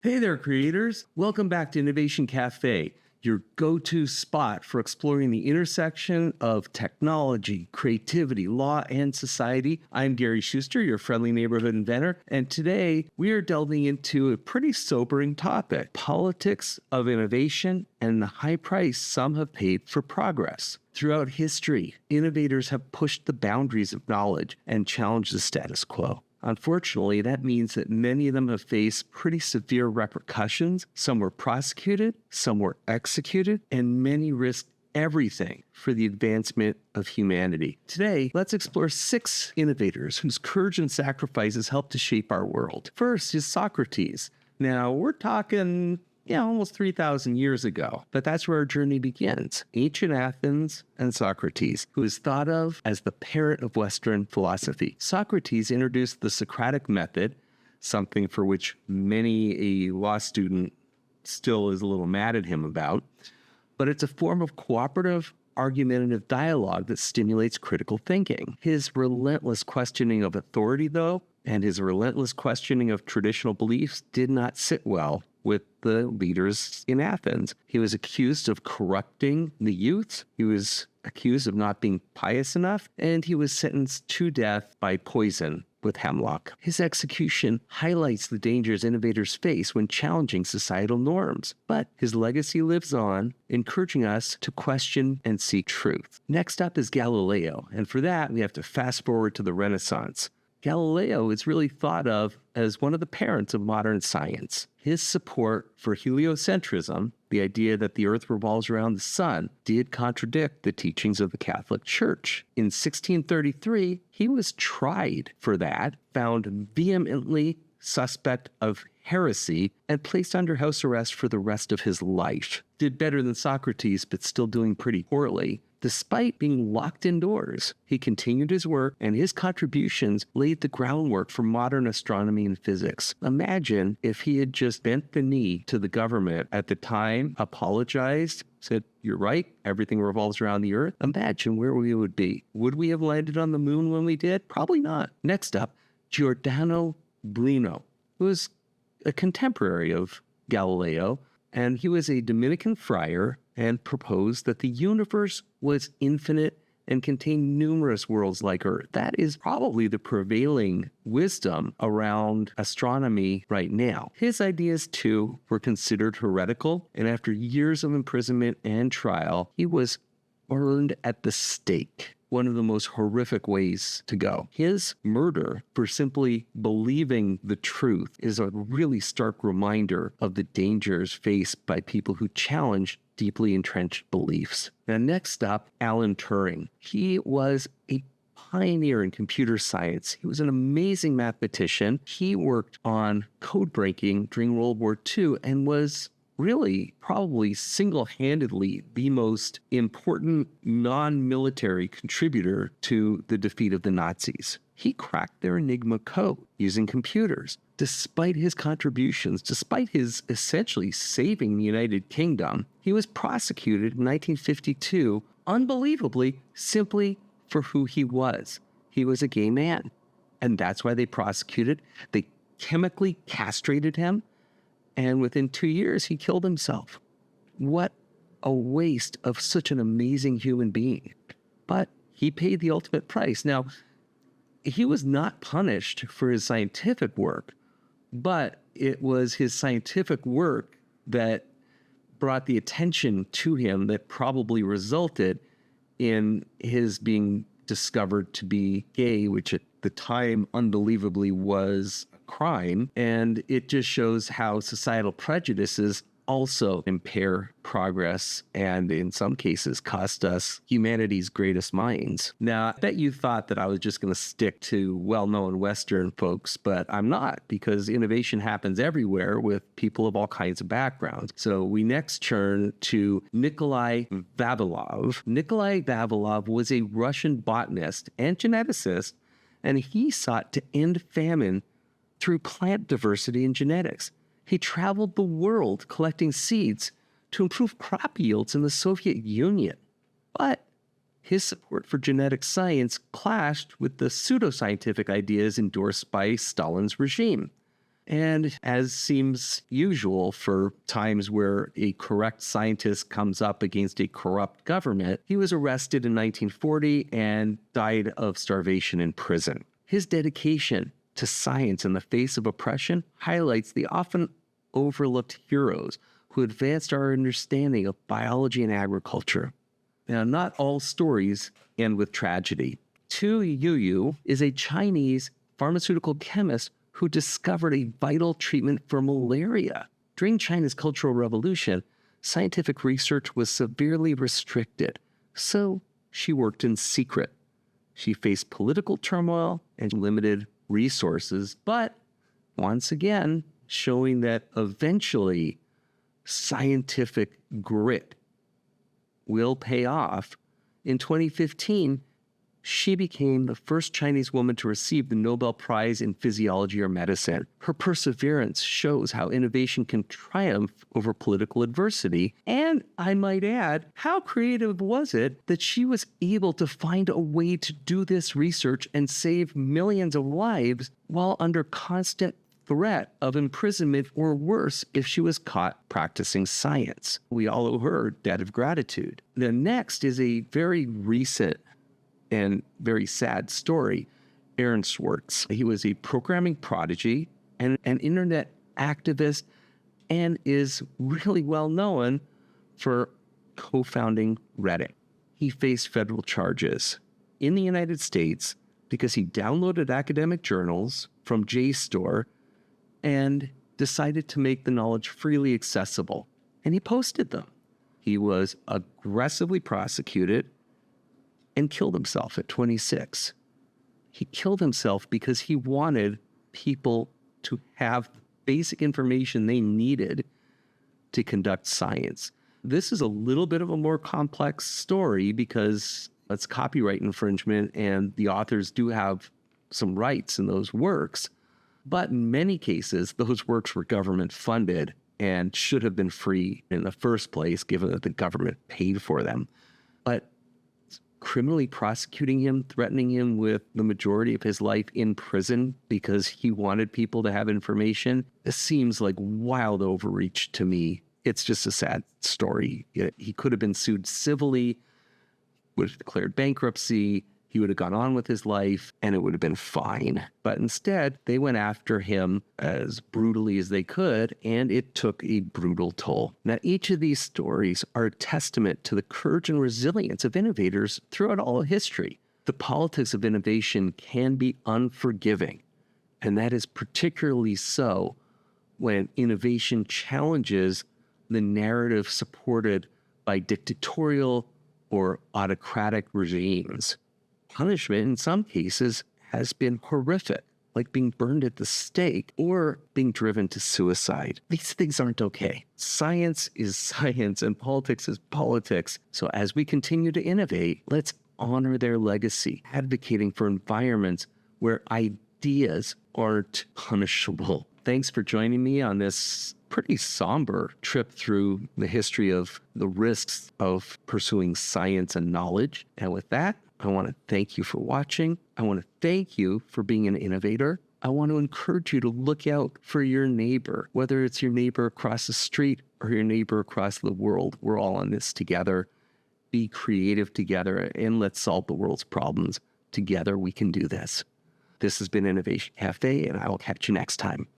Hey there, creators. Welcome back to Innovation Cafe, your go-to spot for exploring the intersection of technology, creativity, law, and society. I'm Gary Schuster, your friendly neighborhood inventor, and today we are delving into a pretty sobering topic: politics of innovation and the high price some have paid for progress. Throughout history, innovators have pushed the boundaries of knowledge and challenged the status quo. Unfortunately, that means that many of them have faced pretty severe repercussions. Some were prosecuted, some were executed, and many risked everything for the advancement of humanity. Today, let's explore 6 innovators whose courage and sacrifices helped to shape our world. First is Socrates. Now, we're talking almost 3,000 years ago. But that's where our journey begins. Ancient Athens and Socrates, who is thought of as the parent of Western philosophy. Socrates introduced the Socratic method, something for which many a law student still is a little mad at him about. But it's a form of cooperative, argumentative dialogue that stimulates critical thinking. His relentless questioning of authority, though, and his relentless questioning of traditional beliefs did not sit well with the leaders in Athens. He was accused of corrupting the youth. He was accused of not being pious enough, and he was sentenced to death by poison with hemlock. His execution highlights the dangers innovators face when challenging societal norms. But his legacy lives on, encouraging us to question and seek truth. Next up is Galileo, and for that, we have to fast forward to the Renaissance. Galileo is really thought of as one of the parents of modern science. His support for heliocentrism, the idea that the earth revolves around the sun, did contradict the teachings of the Catholic Church. In 1633, he was tried for that, found vehemently suspect of heresy, and placed under house arrest for the rest of his life. Did better than Socrates, but still doing pretty poorly. Despite being locked indoors, he continued his work, and his contributions laid the groundwork for modern astronomy and physics. Imagine if he had just bent the knee to the government at the time, apologized, said, "You're right, everything revolves around the earth." Imagine where we would be. Would we have landed on the moon when we did? Probably not. Next up, Giordano Bruno, who was a contemporary of Galileo, and he was a Dominican friar and proposed that the universe was infinite and contained numerous worlds like Earth. That is probably the prevailing wisdom around astronomy right now. His ideas, too, were considered heretical, and after years of imprisonment and trial, he was burned at the stake. One of the most horrific ways to go. His murder for simply believing the truth is a really stark reminder of the dangers faced by people who challenge deeply entrenched beliefs. Now, next up, Alan Turing. He was a pioneer in computer science. He was an amazing mathematician. He worked on code breaking during World War II and was really probably single-handedly the most important non-military contributor to the defeat of the Nazis. He cracked their Enigma code using computers. Despite his contributions, despite his essentially saving the United Kingdom, he was prosecuted in 1952, unbelievably, simply for who he was. He was a gay man. And that's why they prosecuted. They chemically castrated him. And within 2 years, he killed himself. What a waste of such an amazing human being. But he paid the ultimate price. Now, he was not punished for his scientific work, but it was his scientific work that brought the attention to him that probably resulted in his being discovered to be gay, which at the time unbelievably was a crime. And it just shows how societal prejudices also impair progress and in some cases cost us humanity's greatest minds. Now, I bet you thought that I was just going to stick to well-known Western folks, but I'm not, because innovation happens everywhere with people of all kinds of backgrounds. So we next turn to Nikolai Vavilov. Nikolai Vavilov was a Russian botanist and geneticist, and he sought to end famine through plant diversity and genetics. He traveled the world collecting seeds to improve crop yields in the Soviet Union. But his support for genetic science clashed with the pseudoscientific ideas endorsed by Stalin's regime. And as seems usual for times where a correct scientist comes up against a corrupt government, he was arrested in 1940 and died of starvation in prison. His dedication to science in the face of oppression highlights the often overlooked heroes who advanced our understanding of biology and agriculture. Now, not all stories end with tragedy. Tu Youyou is a Chinese pharmaceutical chemist who discovered a vital treatment for malaria. During China's Cultural Revolution, scientific research was severely restricted, so she worked in secret. She faced political turmoil and limited resources, but once again, showing that eventually scientific grit will pay off. In 2015, she became the first Chinese woman to receive the Nobel Prize in Physiology or Medicine. Her perseverance shows how innovation can triumph over political adversity. And I might add, how creative was it that she was able to find a way to do this research and save millions of lives while under constant threat of imprisonment or worse if she was caught practicing science. We all owe her a debt of gratitude. The next is a very recent and very sad story. Aaron Swartz. He was a programming prodigy and an internet activist and is really well known for co-founding Reddit. He faced federal charges in the United States because he downloaded academic journals from JSTOR and decided to make the knowledge freely accessible. And he posted them. He was aggressively prosecuted and killed himself at 26. He killed himself because he wanted people to have basic information they needed to conduct science. This is a little bit of a more complex story because it's copyright infringement and the authors do have some rights in those works. But in many cases, those works were government funded and should have been free in the first place, given that the government paid for them. But criminally prosecuting him, threatening him with the majority of his life in prison because he wanted people to have information, this seems like wild overreach to me. It's just a sad story. He could have been sued civilly, would have declared bankruptcy, he would have gone on with his life, and it would have been fine. But instead, they went after him as brutally as they could, and it took a brutal toll. Now, each of these stories are a testament to the courage and resilience of innovators throughout all of history. The politics of innovation can be unforgiving, and that is particularly so when innovation challenges the narrative supported by dictatorial or autocratic regimes. Punishment, in some cases, has been horrific, like being burned at the stake or being driven to suicide. These things aren't okay. Science is science and politics is politics. So as we continue to innovate, let's honor their legacy, advocating for environments where ideas aren't punishable. Thanks for joining me on this pretty somber trip through the history of the risks of pursuing science and knowledge. And with that, I want to thank you for watching. I want to thank you for being an innovator. I want to encourage you to look out for your neighbor, whether it's your neighbor across the street or your neighbor across the world. We're all in this together. Be creative together, and let's solve the world's problems. Together, we can do this. This has been Innovation Cafe, and I will catch you next time.